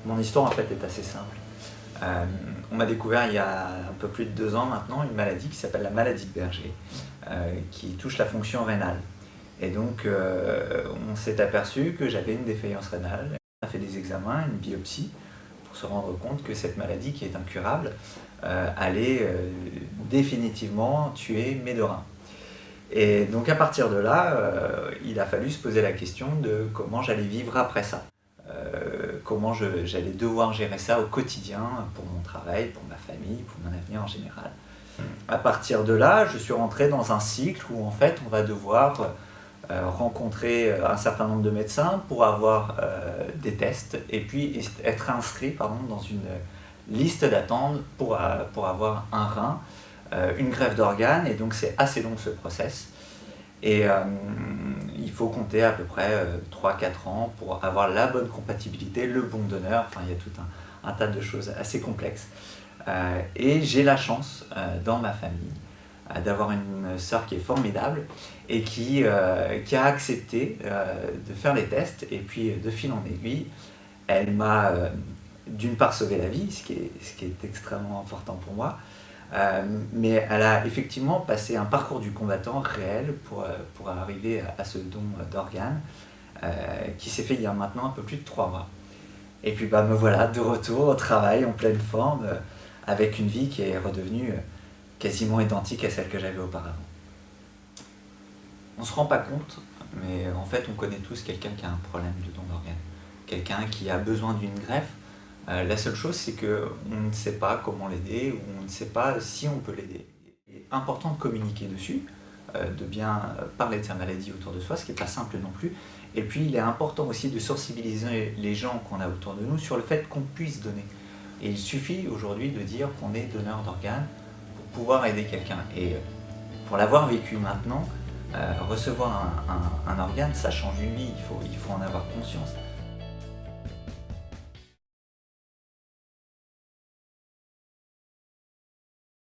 Mon histoire en fait est assez simple. On m'a découvert il y a un peu plus de 2 ans maintenant une maladie qui s'appelle la maladie de Berger, qui touche la fonction rénale. Et donc on s'est aperçu que j'avais une défaillance rénale. On a fait des examens, une biopsie, pour se rendre compte que cette maladie qui est incurable allait définitivement tuer mes 2 reins. Et donc à partir de là, il a fallu se poser la question de comment j'allais vivre après ça. Comment j'allais devoir gérer ça au quotidien pour mon travail, pour ma famille, pour mon avenir en général. À partir de là, je suis rentré dans un cycle où en fait on va devoir rencontrer un certain nombre de médecins pour avoir des tests et puis être inscrit dans une liste d'attente pour avoir un rein, une greffe d'organes, et donc c'est assez long ce process. Et il faut compter à peu près 3-4 ans pour avoir la bonne compatibilité, le bon donneur, enfin il y a tout un tas de choses assez complexes. Et j'ai la chance dans ma famille d'avoir une sœur qui est formidable et qui a accepté de faire les tests, et puis de fil en aiguille, elle m'a d'une part sauvé la vie, ce qui est extrêmement important pour moi, mais elle a effectivement passé un parcours du combattant réel pour arriver à ce don d'organes qui s'est fait il y a maintenant un peu plus de 3 mois. Et puis me voilà de retour au travail en pleine forme, avec une vie qui est redevenue quasiment identique à celle que j'avais auparavant. On ne se rend pas compte, mais en fait on connaît tous quelqu'un qui a un problème de don d'organes, quelqu'un qui a besoin d'une greffe. La seule chose, c'est qu'on ne sait pas comment l'aider, ou on ne sait pas si on peut l'aider. Il est important de communiquer dessus, de bien parler de sa maladie autour de soi, ce qui n'est pas simple non plus. Et puis il est important aussi de sensibiliser les gens qu'on a autour de nous sur le fait qu'on puisse donner. Et il suffit aujourd'hui de dire qu'on est donneur d'organes pour pouvoir aider quelqu'un. Et pour l'avoir vécu maintenant, recevoir un organe, ça change une vie, il faut en avoir conscience.